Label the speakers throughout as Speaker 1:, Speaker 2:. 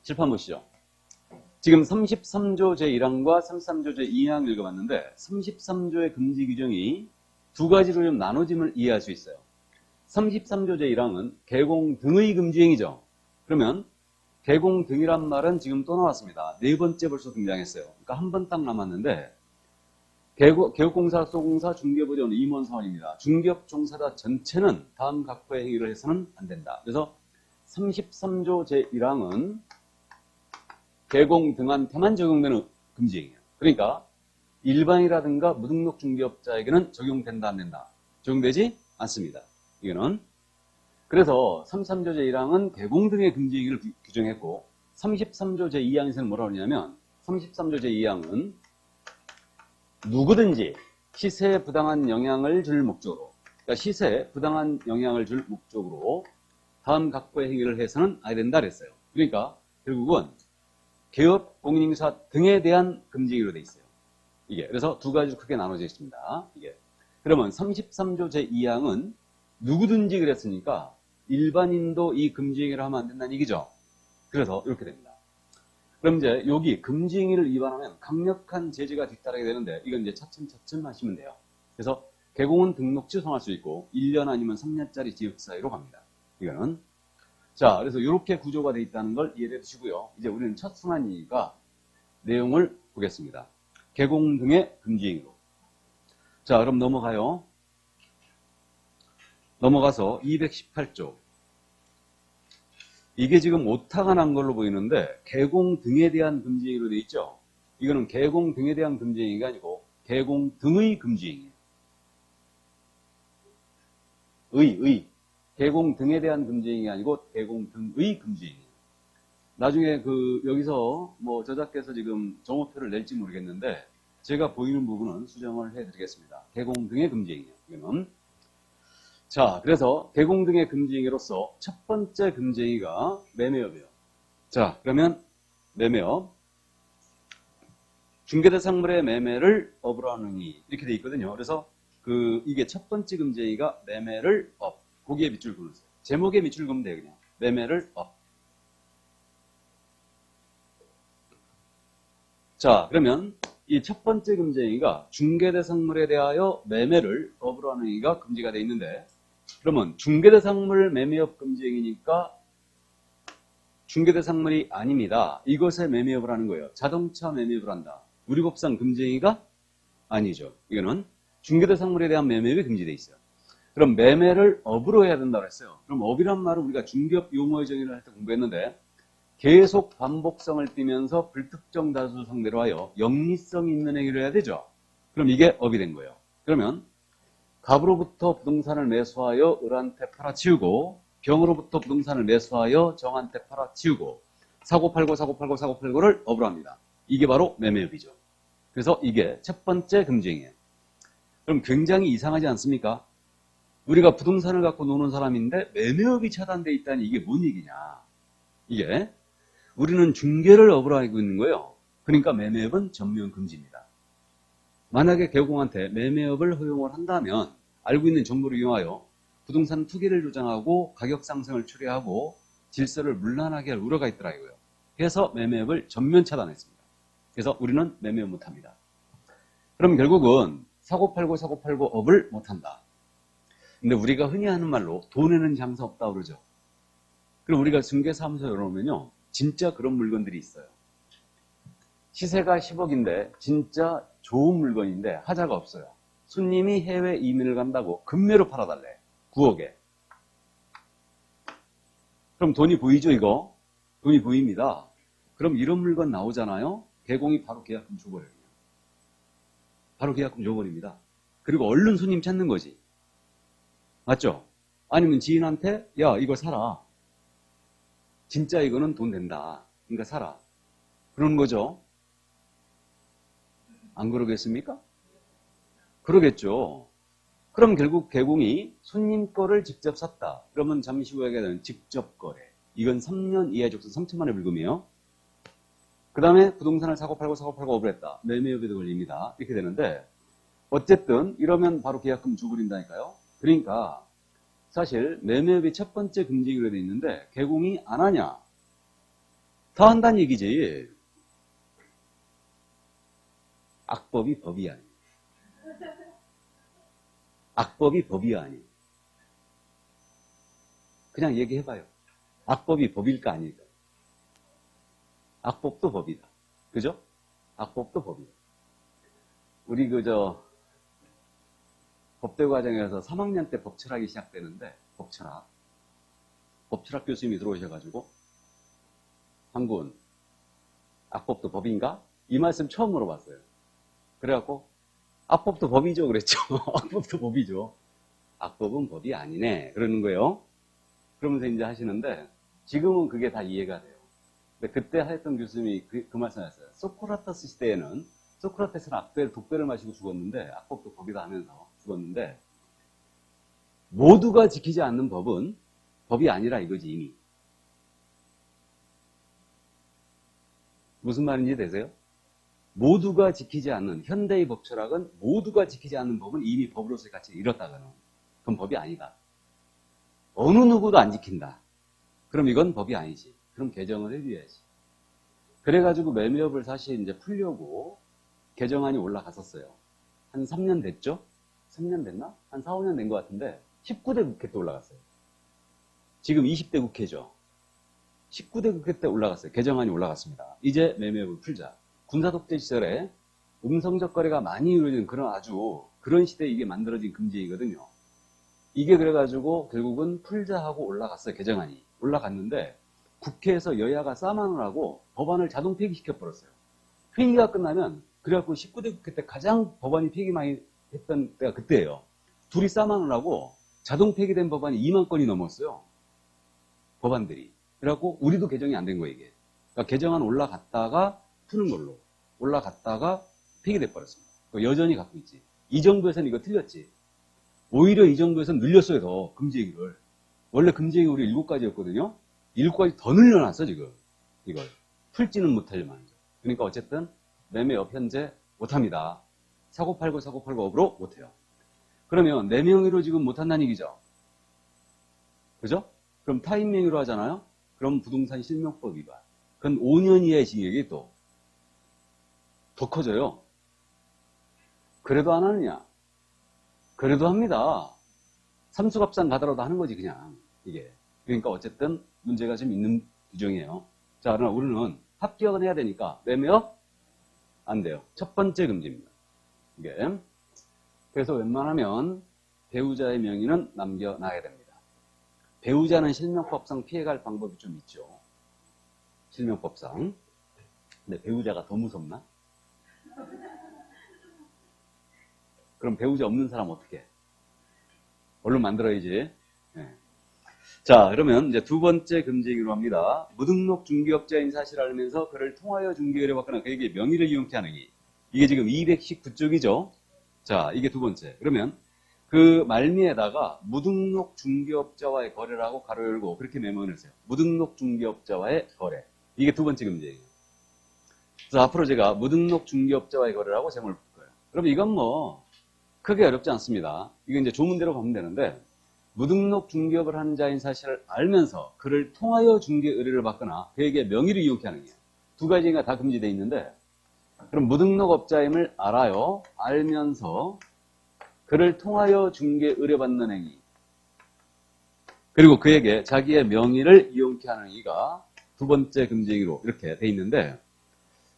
Speaker 1: 칠판 보시죠. 지금 33조 제1항과 33조 제2항 읽어봤는데 33조의 금지 규정이 두 가지로 좀 나눠짐을 이해할 수 있어요. 33조 제1항은 개공 등의 금지행위죠. 그러면 개공 등이란 말은 지금 또 나왔습니다. 네 번째 벌써 등장했어요. 그러니까 한 번 딱 남았는데 개업공사, 소공사, 중개보전, 임원사원입니다. 중개업종사자 전체는 다음 각호의 행위를 해서는 안 된다. 그래서 33조 제1항은 개공 등한테만 적용되는 금지행위예요. 그러니까 일반이라든가 무등록 중개업자에게는 적용된다 안 된다? 적용되지 않습니다. 이거는. 그래서 33조 제1항은 개공 등의 금지행위를 규정했고 33조 제2항에서는 뭐라고 하냐면 33조 제2항은 누구든지 시세에 부당한 영향을 줄 목적으로, 그러니까 시세에 부당한 영향을 줄 목적으로 다음 각호의 행위를 해서는 안 된다 그랬어요. 그러니까 결국은 개업, 공인인사 등에 대한 금지행위로 돼 있어요. 이게 그래서 두 가지로 크게 나눠져 있습니다. 이게 그러면 33조 제2항은 누구든지 그랬으니까 일반인도 이 금지행위를 하면 안 된다는 얘기죠. 그래서 이렇게 됩니다. 그럼 이제 여기 금지행위를 위반하면 강력한 제재가 뒤따르게 되는데 이건 이제 차츰차츰 하시면 돼요. 그래서 개공은 등록 취소할 수 있고 1년 아니면 3년짜리 지역 사유로 갑니다. 이거는. 자, 그래서 이렇게 구조가 되어 있다는 걸 이해해 두시고요. 이제 우리는 첫 순환이니까 내용을 보겠습니다. 개공 등의 금지행위로. 자, 그럼 넘어가요. 넘어가서 218조. 이게 지금 오타가 난 걸로 보이는데 개공 등에 대한 금지행위로 되어 있죠. 이거는 개공 등에 대한 금지행위가 아니고 개공 등의 금지행위예요. 개공 등에 대한 금지행위가 아니고 개공 등의 금지행위예요. 나중에 여기서 뭐 저자께서 지금 정오표를 낼지 모르겠는데 제가 보이는 부분은 수정을 해드리겠습니다. 개공 등의 금지행위예요. 이거는. 자, 그래서 개공 등의 금지행위로서 첫 번째 금지행위가 매매업이에요. 자, 그러면 매매업. 중개대상물의 매매를 업으로 하는 행위. 이렇게 돼 있거든요. 그래서 이게 첫 번째 금지행위가 매매를 업. 거기에 밑줄 그으세요. 제목에 밑줄 그으면 돼요, 그냥. 매매를 업. 자, 그러면 이 첫 번째 금지행위가 중개대상물에 대하여 매매를 업으로 하는 행위가 금지가 돼 있는데 그러면 중개대상물 매매업 금지행위니까 중개대상물이 아닙니다. 이것에 매매업을 하는 거예요. 자동차 매매업을 한다. 우리법상 금지행위가 아니죠. 이거는 중개대상물에 대한 매매업이 금지되어 있어요. 그럼 매매를 업으로 해야 된다고 했어요. 그럼 업이란 말은 우리가 중개업 용어의 정의를 할 때 공부했는데 계속 반복성을 띠면서 불특정 다수 상대로 하여 영리성이 있는 행위를 해야 되죠. 그럼 이게 업이 된 거예요. 그러면 갑으로부터 부동산을 매수하여 을한테 팔아치우고 병으로부터 부동산을 매수하여 정한테 팔아치우고 사고팔고를 업으로 합니다. 이게 바로 매매업이죠. 그래서 이게 첫 번째 금지행위예요. 그럼 굉장히 이상하지 않습니까? 우리가 부동산을 갖고 노는 사람인데 매매업이 차단되어 있다니 이게 뭔 얘기냐. 이게 우리는 중개를 업으로 알고 있는 거예요. 그러니까 매매업은 전면 금지입니다. 만약에 개공한테 매매업을 허용을 한다면 알고 있는 정보를 이용하여 부동산 투기를 조장하고 가격 상승을 초래하고 질서를 문란하게 할 우려가 있더라고요. 그래서 매매업을 전면 차단했습니다. 그래서 우리는 매매업 못합니다. 그럼 결국은 사고팔고 업을 못한다. 근데 우리가 흔히 하는 말로 돈에는 장사 없다 그러죠. 그럼 우리가 중개사무소 열어놓으면요. 진짜 그런 물건들이 있어요. 시세가 10억인데 진짜 좋은 물건인데 하자가 없어요. 손님이 해외 이민을 간다고 금매로 팔아달래. 9억에. 그럼 돈이 보이죠 이거? 돈이 보입니다. 그럼 이런 물건 나오잖아요. 개공이 바로 계약금 줘버려요. 바로 계약금 줘버립니다. 그리고 얼른 손님 찾는 거지. 맞죠? 아니면 지인한테 야 이거 사라. 진짜 이거는 돈 된다. 그러니까 사라. 그러는 거죠. 안 그러겠습니까? 그러겠죠. 그럼 결국 개공이 손님 거를 직접 샀다. 그러면 잠시 후에 하게 되는 직접 거래. 이건 3년 이하의 족수 3천만 원 벌금이에요. 그 다음에 부동산을 사고팔고 업을 했다. 매매업에도 걸립니다. 이렇게 되는데 어쨌든 이러면 바로 계약금 줘버린다니까요. 그러니까 사실 매매업이 첫 번째 금지행위로 되어 있는데 개공이 안 하냐? 더 한다는 얘기지. 악법이 법이 아니에요. 악법이 법이 아니에요. 그냥 얘기해봐요. 악법이 법일까 아닐까? 악법도 법이다. 그죠? 악법도 법이다. 우리 법대 과정에서 3학년 때 법철학이 시작되는데, 법철학 교수님이 들어오셔가지고, 한 분, 악법도 법인가? 이 말씀 처음 물어봤어요. 그래갖고, 악법도 법이죠. 그랬죠. 악법도 법이죠. 악법은 법이 아니네. 그러는 거예요. 그러면서 이제 하시는데, 지금은 그게 다 이해가 돼요. 근데 그때 하였던 교수님이 그 말씀 하셨어요. 소크라테스 시대에는, 소크라테스는 독배를 마시고 죽었는데, 악법도 법이다 하면서 죽었는데, 모두가 지키지 않는 법은 법이 아니라 이거지, 이미. 무슨 말인지 되세요? 모두가 지키지 않는, 현대의 법철학은 모두가 지키지 않는 법은 이미 법으로서의 가치를 잃었다가는 그건 법이 아니다. 어느 누구도 안 지킨다. 그럼 이건 법이 아니지. 그럼 개정을 해줘야지. 그래가지고 매매업을 사실 이제 풀려고 개정안이 올라갔었어요. 한 3년 됐죠? 3년 됐나? 한 4, 5년 된 것 같은데 19대 국회 때 올라갔어요. 지금 20대 국회죠. 19대 국회 때 올라갔어요. 개정안이 올라갔습니다. 이제 매매업을 풀자. 군사독재 시절에 음성적 거래가 많이 이루어지는 그런 시대에 이게 만들어진 금지이거든요. 이게 그래가지고 결국은 풀자 하고 올라갔어요. 개정안이. 올라갔는데 국회에서 여야가 싸마느라고 법안을 자동 폐기시켜버렸어요. 회의가 끝나면 그래갖고 19대 국회 때 가장 법안이 폐기 많이 했던 때가 그때예요. 둘이 싸마느라고 자동 폐기된 법안이 2만 건이 넘었어요. 법안들이. 그래갖고 우리도 개정이 안 된 거예요, 이게. 그러니까 개정안 올라갔다가 푸는 걸로. 올라갔다가 폐기돼 버렸습니다. 여전히 갖고 있지. 이 정부에서는 이거 틀렸지. 오히려 이 정부에서는 늘렸어요, 더. 금지행위를. 원래 금지행위 우리 7가지였거든요. 7가지 더 늘려놨어, 지금. 이걸. 풀지는 못할 만하죠. 그러니까 어쨌든 매매업 현재 못합니다. 사고팔고 업으로 못해요. 그러면 내명의로 지금 못한다는 얘기죠. 그죠? 그럼 타인 명의로 하잖아요. 그럼 부동산 실명법 위반. 그건 5년 이하의 징역이 또 더 커져요. 그래도 안 하느냐? 그래도 합니다. 삼수갑산 가더라도 하는 거지, 그냥. 이게. 그러니까 어쨌든 문제가 좀 있는 규정이에요. 자, 그러나 우리는 합격은 해야 되니까 매매업 안 돼요. 첫 번째 금지입니다. 이게. 그래서 웬만하면 배우자의 명의는 남겨놔야 됩니다. 배우자는 실명법상 피해갈 방법이 좀 있죠. 실명법상. 근데 배우자가 더 무섭나? 그럼 배우자 없는 사람 어떻게 해? 얼른 만들어야지. 네. 자, 그러면 이제 두 번째 금지행위로 합니다. 무등록 중개업자인 사실을 알면서 그를 통하여 중개의뢰 받거나 그에게 명의를 이용케 하는 이. 이게 지금 219쪽이죠. 자, 이게 두 번째. 그러면 그 말미에다가 무등록 중개업자와의 거래를 하고 가로 열고 그렇게 메모를 했어요. 무등록 중개업자와의 거래. 이게 두 번째 금지행위. 그래서 앞으로 제가 무등록 중개업자와의 거래를 하고 제목을 풀 거예요. 그럼 이건 뭐 크게 어렵지 않습니다. 이거 이제 조문대로 가면 되는데 무등록 중개업을 하는 자인 사실을 알면서 그를 통하여 중개 의뢰를 받거나 그에게 명의를 이용케 하는 거예요. 두 가지가 다 금지되어 있는데 그럼 무등록업자임을 알아요. 알면서 그를 통하여 중개 의뢰받는 행위 그리고 그에게 자기의 명의를 이용케 하는 행위가 두 번째 금지행위로 이렇게 돼 있는데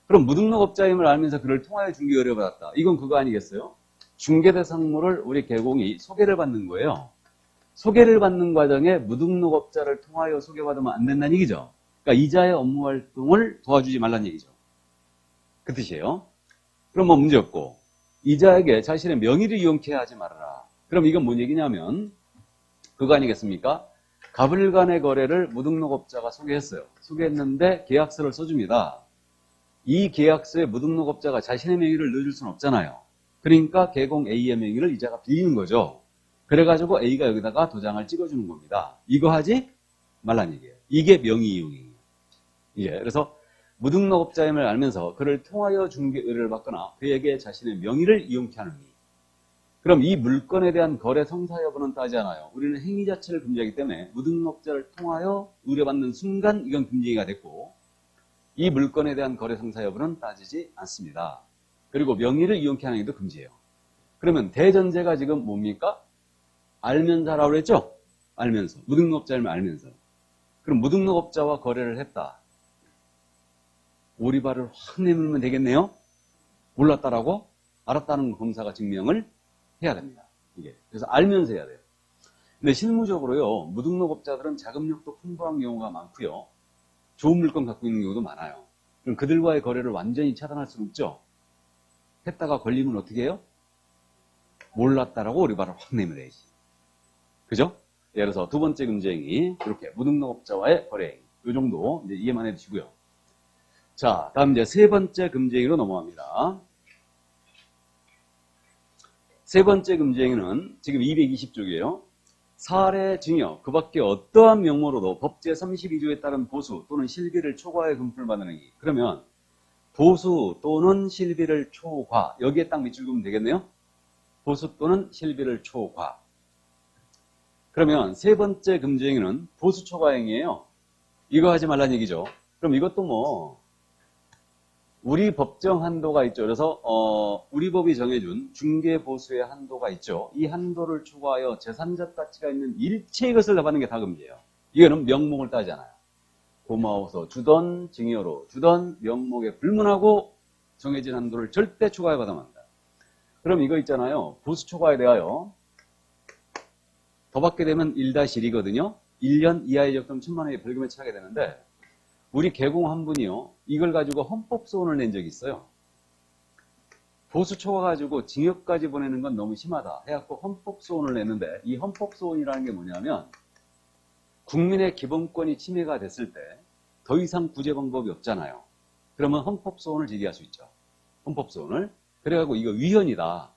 Speaker 1: 그럼 무등록업자임을 알면서 그를 통하여 중개 의뢰받았다. 이건 그거 아니겠어요? 중개대상물을 우리 개공이 소개를 받는 거예요. 소개를 받는 과정에 무등록업자를 통하여 소개받으면 안 된다는 얘기죠. 그러니까 이자의 업무 활동을 도와주지 말라는 얘기죠. 그 뜻이에요. 그럼 뭐 문제 없고 이자에게 자신의 명의를 이용케 하지 말아라. 그럼 이건 뭔 얘기냐면 그거 아니겠습니까? 갑을 간의 거래를 무등록업자가 소개했어요. 소개했는데 계약서를 써줍니다. 이 계약서에 무등록업자가 자신의 명의를 넣어줄 수는 없잖아요. 그러니까 개공 A의 명의를 이자가 빌리는 거죠. 그래가지고 A가 여기다가 도장을 찍어주는 겁니다. 이거 하지 말란 얘기예요. 이게 명의 이용이에요. 예, 그래서 무등록업자임을 알면서 그를 통하여 중개 의뢰를 받거나 그에게 자신의 명의를 이용케 하는 이. 그럼 이 물건에 대한 거래 성사 여부는 따지잖아요. 우리는 행위 자체를 금지하기 때문에 무등록자를 통하여 의뢰받는 순간 이건 금지가 됐고 이 물건에 대한 거래 상사 여부는 따지지 않습니다. 그리고 명의를 이용케 하는 것도 금지예요. 그러면 대전제가 지금 뭡니까? 알면서 하라고 그랬죠? 알면서. 무등록업자면 알면서. 그럼 무등록업자와 거래를 했다. 오리발을 확 내밀면 되겠네요? 몰랐다라고? 알았다는 검사가 증명을 해야 됩니다. 이게. 그래서 알면서 해야 돼요. 근데 실무적으로요, 무등록업자들은 자금력도 풍부한 경우가 많고요. 좋은 물건 갖고 있는 경우도 많아요. 그럼 그들과의 거래를 완전히 차단할 수는 없죠. 했다가 걸리면 어떻게 해요? 몰랐다라고 오리발을 확 내밀어야지. 그죠? 예를 들어서 두 번째 금지행위, 이렇게 무등록업자와의 거래행위. 이 정도 이제 이해만 해주시고요. 자, 다음 이제 세 번째 금지행위로 넘어갑니다. 세 번째 금지행위는 지금 220쪽이에요. 사례, 증여, 그 밖에 어떠한 명목으로도 법제 32조에 따른 보수 또는 실비를 초과해 금품을 받는 행위. 그러면 보수 또는 실비를 초과, 여기에 딱 밑줄 그으면 되겠네요. 보수 또는 실비를 초과. 그러면 세 번째 금지행위는 보수 초과 행위예요. 이거 하지 말란 얘기죠. 그럼 이것도 뭐 우리 법정 한도가 있죠. 그래서 우리 법이 정해준 중개 보수의 한도가 있죠. 이 한도를 초과하여 재산적 가치가 있는 일체의 것을 다 받는 게 다 금지예요. 이거는 명목을 따지지 않아요. 고마워서 주던 증여로 주던 명목에 불문하고 정해진 한도를 절대 초과해 받아만 한다. 그럼 이거 있잖아요. 보수 초과에 대하여 더 받게 되면 1-1이거든요. 1년 이하의 적금 1000만 원의 벌금에 처하게 되는데 우리 개공 한 분이요. 이걸 가지고 헌법소원을 낸 적이 있어요. 보수 초과 가지고 징역까지 보내는 건 너무 심하다. 해갖고 헌법소원을 냈는데 이 헌법소원이라는 게 뭐냐면 국민의 기본권이 침해가 됐을 때 더 이상 구제 방법이 없잖아요. 그러면 헌법소원을 제기할 수 있죠. 헌법소원을. 그래가지고 이거 위헌이다.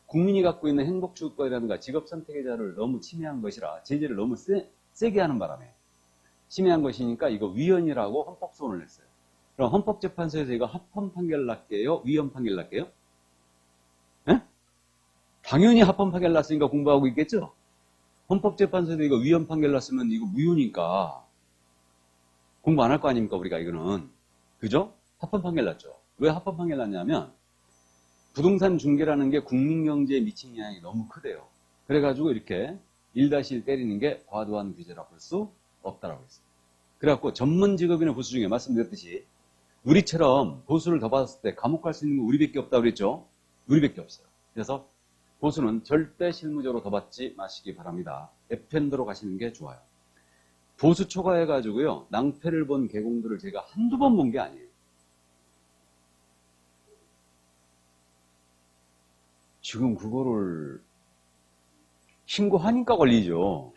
Speaker 1: 국민이 갖고 있는 행복주거라든가 직업선택의 자를 너무 침해한 것이라 제재를 너무 세게 하는 바람에 침해한 것이니까 이거 위헌이라고 헌법소원을 냈어요. 그럼 헌법재판소에서 이거 합헌 판결 날게요? 위헌 판결 날게요? 예? 당연히 합헌 판결 났으니까 공부하고 있겠죠? 헌법재판소에서 이거 위헌 판결 났으면 이거 무효니까 공부 안 할 거 아닙니까, 우리가 이거는. 그죠? 합헌 판결 났죠. 왜 합헌 판결 났냐면 부동산 중개라는 게 국민경제에 미친 영향이 너무 크대요. 그래가지고 이렇게 1-1 때리는 게 과도한 규제라 볼 수 없다라고 했어요. 그래갖고 전문 직업인의 보수 중에 말씀드렸듯이 우리처럼 보수를 더 받았을 때 감옥 갈 수 있는 건 우리밖에 없다고 그랬죠? 우리밖에 없어요. 그래서 보수는 절대 실무적으로 더 받지 마시기 바랍니다. 에펜더로 가시는 게 좋아요. 보수 초과해가지고요. 낭패를 본 개공들을 제가 한두 번 본 게 아니에요. 지금 그거를 신고하니까 걸리죠.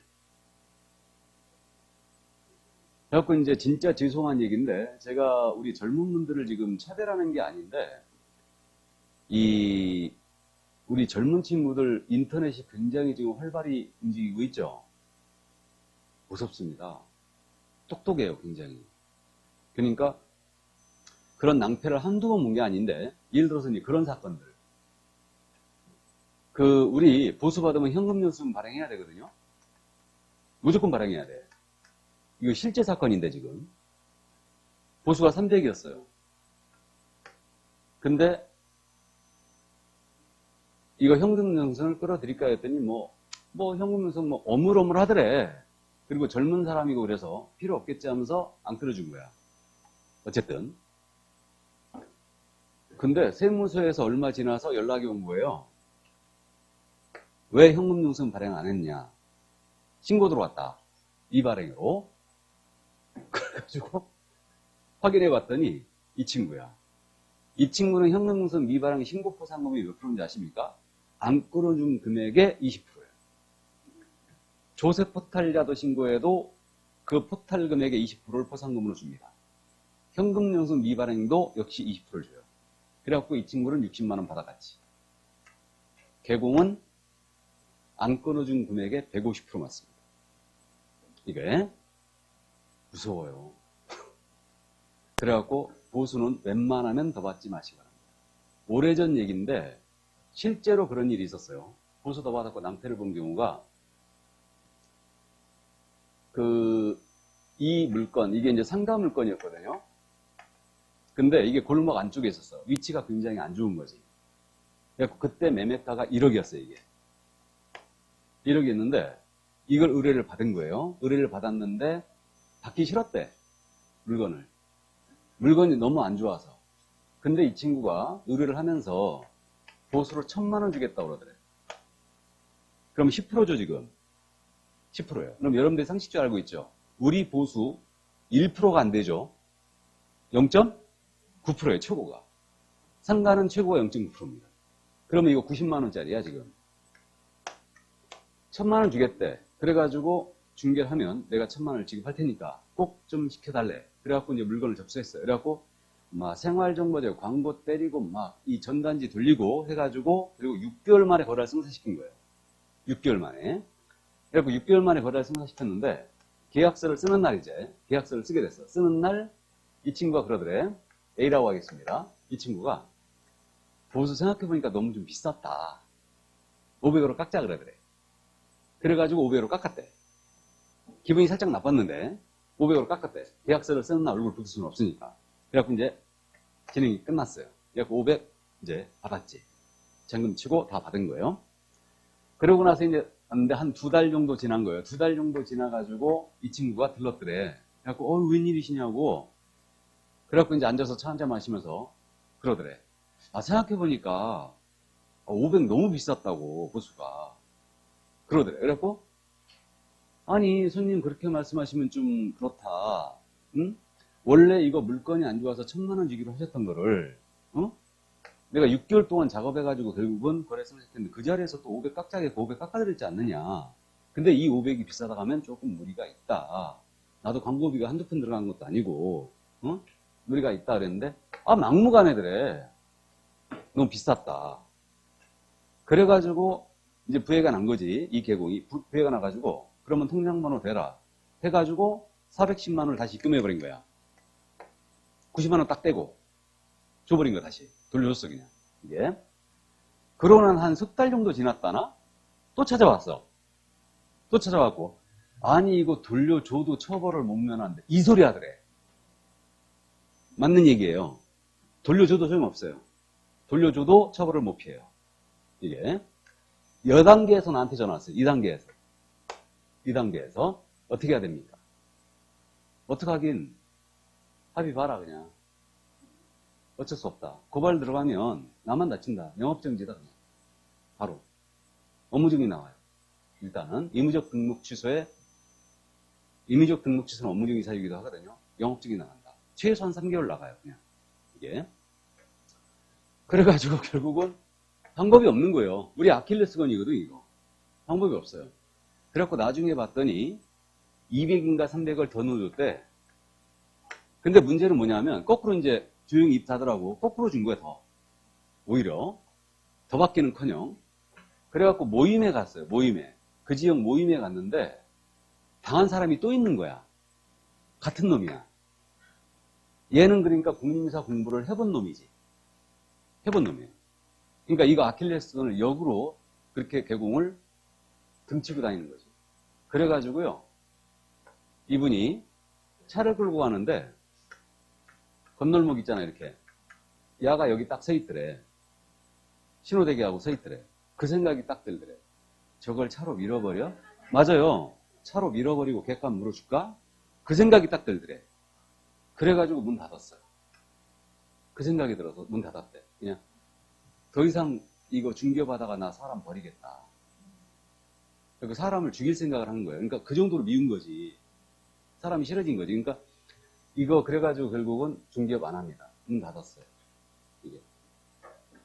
Speaker 1: 그래갖고 이제 진짜 죄송한 얘기인데 제가 우리 젊은 분들을 지금 차별하는 게 아닌데 우리 젊은 친구들 인터넷이 굉장히 지금 활발히 움직이고 있죠. 무섭습니다. 똑똑해요, 굉장히. 그러니까 그런 낭패를 한두 번 본 게 아닌데 예를 들어서 이제 그런 사건들. 우리 보수 받으면 현금연수금 발행해야 되거든요. 무조건 발행해야 돼. 이거 실제 사건인데 지금. 보수가 300이었어요. 근데 이거 현금연수금을 끌어드릴까 했더니 현금연수금 어물어물 하더래. 그리고 젊은 사람이고 그래서 필요 없겠지 하면서 안 끌어준 거야. 어쨌든. 근데 세무서에서 얼마 지나서 연락이 온 거예요. 왜 현금융수금 발행 안 했냐. 신고 들어왔다. 미발행으로. 그래가지고 확인해 봤더니 이 친구야. 이 친구는 현금융수금 미발행 신고 포상금이 몇 프로인지 아십니까? 안 끌어준 금액의 20%예요. 조세 포탈이라도 신고해도 그 포탈 금액의 20%를 포상금으로 줍니다. 현금융수금 미발행도 역시 20%를 줘요. 그래갖고 이 친구는 60만 원 받아갔지. 개공은 안 끊어준 금액의 150% 맞습니다. 이게 무서워요. 그래갖고 보수는 웬만하면 더 받지 마시기 바랍니다. 오래전 얘기인데 실제로 그런 일이 있었어요. 보수 더 받았고 낭패를 본 경우가 이 물건, 이게 이제 상가 물건이었거든요. 근데 이게 골목 안쪽에 있었어. 위치가 굉장히 안 좋은 거지. 그래서 그때 매매가가 1억이었어요, 이게. 1억이었는데 이걸 의뢰를 받은 거예요. 의뢰를 받았는데 받기 싫었대. 물건을. 물건이 너무 안 좋아서. 근데 이 친구가 의뢰를 하면서 보수로 1,000만 원 주겠다고 그러더래. 그럼 10%죠, 지금. 10%예요. 그럼 여러분들이 상식적으로 알고 있죠? 우리 보수 1%가 안 되죠. 0.9%예요, 최고가. 상가는 최고가 0.9%입니다. 그러면 이거 90만 원짜리야, 지금. 1,000만 원 주겠대. 그래가지고 중개를 하면 내가 1,000만 원을 지급할 테니까 꼭 좀 시켜달래. 그래갖고 이제 물건을 접수했어요. 그래갖고 막 생활정보제 광고 때리고 막 이 전단지 돌리고 해가지고 그리고 6개월 만에 거래를 승사시킨 거예요. 6개월 만에. 그래갖고 6개월 만에 거래를 승사시켰는데 계약서를 쓰는 날 이제 계약서를 쓰게 됐어. 쓰는 날 이 친구가 그러더래. A라고 하겠습니다. 이 친구가 보수 생각해보니까 너무 좀 비쌌다. 500으로 깎자 그러더래. 그래가지고 500으로 깎았대. 기분이 살짝 나빴는데 500으로 깎았대. 계약서를 쓰는 날 얼굴 볼 수는 없으니까. 그래갖고 이제 진행이 끝났어요. 그래갖고 500 이제 받았지. 잔금 치고 다 받은 거예요. 그러고 나서 이제 근데 한 2달 정도 지난 거예요. 2달 정도 지나가지고 이 친구가 들렀더래. 그래갖고 웬일이시냐고. 그래갖고 이제 앉아서 차 한잔 마시면서 그러더래. 아 생각해보니까 500 너무 비쌌다고 보수가. 그러더래. 그래갖고 아니 손님 그렇게 말씀하시면 좀 그렇다. 응? 원래 이거 물건이 안 좋아서 1,000만 원 주기로 하셨던 거를 내가 6개월 동안 작업해가지고 결국은 거래를 했는데 그 자리에서 또 500 깎자고 500 깎아드렸지 않느냐. 근데 이 500이 비싸다 하면 조금 무리가 있다. 나도 광고비가 한두 푼 들어간 것도 아니고 무리가 있다 그랬는데 막무가내더래. 너무 비쌌다. 그래가지고 이제 부해가 난 거지. 이 개공이 부해가 나가지고 그러면 통장번호 대라 해가지고 410만 원을 다시 입금해버린 거야. 90만 원 딱 떼고 줘버린 거 다시 돌려줬어 그냥. 이게 그러고 한 석 달 정도 지났다나 또 찾아왔어. 또 찾아왔고 아니 이거 돌려줘도 처벌을 못 면한데 이 소리 하더래. 맞는 얘기예요. 돌려줘도 소용없어요. 돌려줘도 처벌을 못 피해요. 이게 여단계에서 나한테 전화 왔어요. 2단계에서. 2단계에서 어떻게 해야 됩니까? 어떡하긴 합의 봐라 그냥. 어쩔 수 없다. 고발 들어가면 나만 다친다. 영업정지다 그냥. 바로. 업무증이 나와요. 일단은 임의적 등록 취소에 임의적 등록 취소는 업무증이 사유이기도 하거든요. 영업증이 나간다. 최소한 3개월 나가요 그냥. 이게. 그래가지고 결국은 방법이 없는 거예요. 우리 아킬레스건이거든 이거. 방법이 없어요. 그래갖고 나중에 봤더니 200인가 300을 더 넣어줬대. 근데 문제는 뭐냐면 거꾸로 이제 조용히 입 닫으라고 거꾸로 준 거야 더. 오히려 더 받기는커녕. 그래갖고 모임에 갔어요. 모임에. 그 지역 모임에 갔는데 당한 사람이 또 있는 거야. 같은 놈이야. 얘는 그러니까 공인사 공부를 해본 놈이지. 해본 놈이에요. 그러니까 이거 아킬레스건을 역으로 그렇게 개공을 등치고 다니는 거지. 그래가지고요. 이분이 차를 끌고 가는데 건널목 있잖아 이렇게. 야가 여기 딱 서 있더래. 신호대기하고 서 있더래. 그 생각이 딱 들더래. 저걸 차로 밀어버려? 맞아요. 차로 밀어버리고 객관 물어줄까? 그 생각이 딱 들더래. 그래가지고 문 닫았어요. 그 생각이 들어서 문 닫았대. 그냥 더 이상 이거 중개받아가 나 사람 버리겠다. 그 사람을 죽일 생각을 하는 거예요. 그러니까 그 정도로 미운 거지. 사람이 싫어진 거지. 그러니까 이거 그래가지고 결국은 중개업 안 합니다. 문 닫았어요. 이게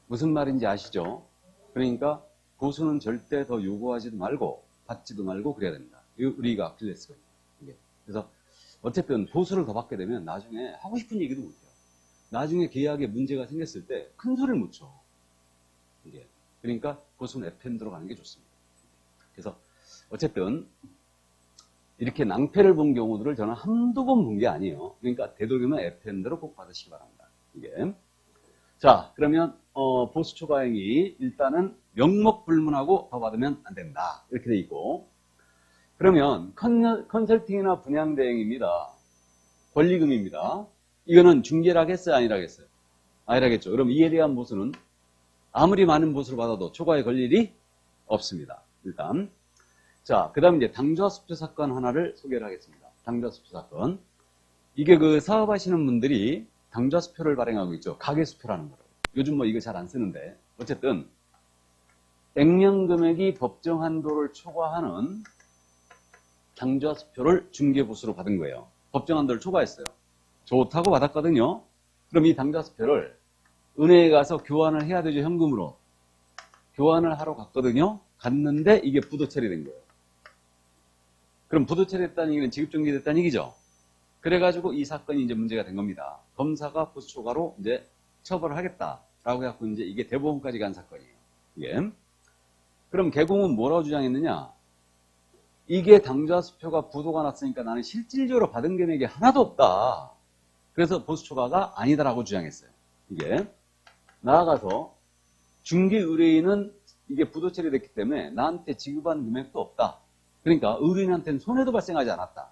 Speaker 1: 무슨 말인지 아시죠? 그러니까 보수는 절대 더 요구하지도 말고 받지도 말고 그래야 됩니다. 우리가 아킬레스건이에요. 이게. 그래서 어쨌든 보수를 더 받게 되면 나중에 하고 싶은 얘기도 못해요. 나중에 계약에 문제가 생겼을 때 큰 소리를 못 쳐. 이게. 그러니까 보수는 FM대로 가는 게 좋습니다. 그래서 어쨌든 이렇게 낭패를 본 경우들을 저는 한두 번 본 게 아니에요. 그러니까 되도록이면 FM대로 꼭 받으시기 바랍니다. 이게. 자, 그러면 보수 초과행위 일단은 명목불문하고 더 받으면 안 된다. 이렇게 돼 있고. 그러면 컨설팅이나 분양대행입니다. 권리금입니다. 이거는 중개를 하겠어요? 아니라겠어요? 아니라겠죠. 그럼 이에 대한 보수는 아무리 많은 보수를 받아도 초과에 걸 일이 없습니다. 일단. 자, 그 다음에 이제 당좌수표 사건 하나를 소개를 하겠습니다. 당좌수표 사건. 이게 그 사업하시는 분들이 당좌수표를 발행하고 있죠. 가계수표라는 거를. 요즘 뭐 이거 잘 안 쓰는데. 어쨌든, 액면 금액이 법정 한도를 초과하는 당좌수표를 중개보수로 받은 거예요. 법정 한도를 초과했어요. 좋다고 받았거든요. 그럼 이 당좌수표를 은행에 가서 교환을 해야 되죠. 현금으로. 교환을 하러 갔거든요. 갔는데 이게 부도 처리된 거예요. 그럼 부도 처리됐다는 얘기는 지급정지됐다는 얘기죠. 그래가지고 이 사건이 이제 문제가 된 겁니다. 검사가 보수 초과로 이제 처벌을 하겠다라고 해갖고 이제 이게 대법원까지 간 사건이에요. 이게. 그럼 개공은 뭐라고 주장했느냐? 이게 당좌수표가 부도가 났으니까 나는 실질적으로 받은 금액이 하나도 없다. 그래서 보수 초과가 아니다라고 주장했어요. 이게. 나아가서 중개 의뢰인은 이게 부도 처리됐기 때문에 나한테 지급한 금액도 없다. 그러니까 의뢰인한테는 손해도 발생하지 않았다.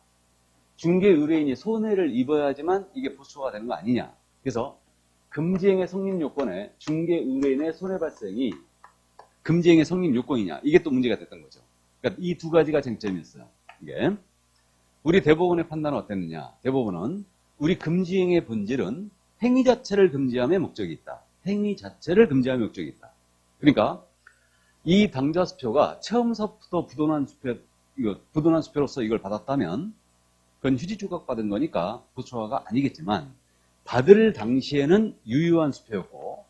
Speaker 1: 중개 의뢰인이 손해를 입어야지만 이게 보수 초과가 되는 거 아니냐. 그래서 금지행의 성립 요건에 중개 의뢰인의 손해 발생이 금지행의 성립 요건이냐. 이게 또 문제가 됐던 거죠. 그러니까 이 두 가지가 쟁점이었어요. 이게. 우리 대법원의 판단은 어땠느냐. 대법원은 우리 금지행의 본질은 행위 자체를 금지함의 목적이 있다. 행위 자체를 금지함의 목적이 있다. 그러니까 이 당좌수표가 처음부터 부도난 수표로서 이걸 받았다면 그건 휴지 조각 받은 거니까 보수초과가 아니겠지만 받을 당시에는 유효한 수표였고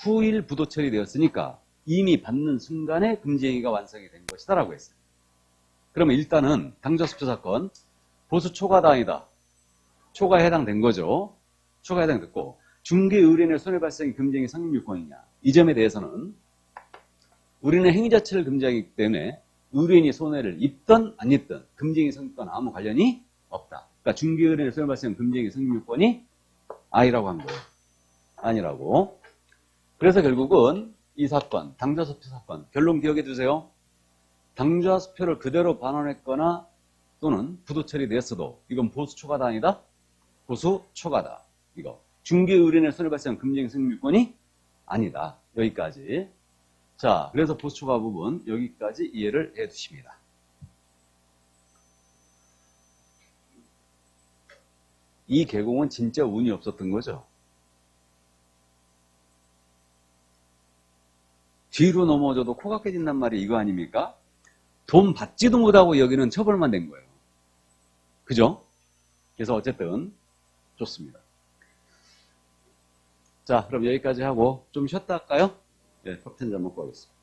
Speaker 1: 후일 부도 처리되었으니까 이미 받는 순간에 금지행위가 완성이 된 것이다라고 했어요. 그러면 일단은 당좌수표 사건 보수 초과다 아니다. 초과에 해당된 거죠. 초과에 해당됐고 중개 의뢰인의 손해 발생이 금지행위 성립 요건이냐. 이 점에 대해서는 우리는 행위 자체를 금지하기 때문에 의뢰인이 손해를 입든 안 입든 금지행위 성립과는 아무 관련이 없다. 그러니까 중개 의뢰인의 손해 발생 금지행위 성립 요건이 아니라고 한 거예요. 아니라고. 그래서 결국은 이 사건, 당좌수표 사건 결론 기억해 두세요. 당좌수표를 그대로 반환했거나 또는 부도 처리됐어도 이건 보수 초과다 아니다? 보수 초과다. 이거. 중개 의뢰인의 손해 발생 금지행위 성립 요건이 아니다. 여기까지. 자, 그래서 보수 초과 부분 여기까지 이해를 해 두십니다. 이 개공은 진짜 운이 없었던 거죠. 뒤로 넘어져도 코가 깨진단 말이 이거 아닙니까? 돈 받지도 못하고 여기는 처벌만 된 거예요. 그죠? 그래서 어쨌든 좋습니다. 자, 그럼 여기까지 하고 좀 쉬었다 할까요? 네, 컵 10잔 먹고 가겠습니다.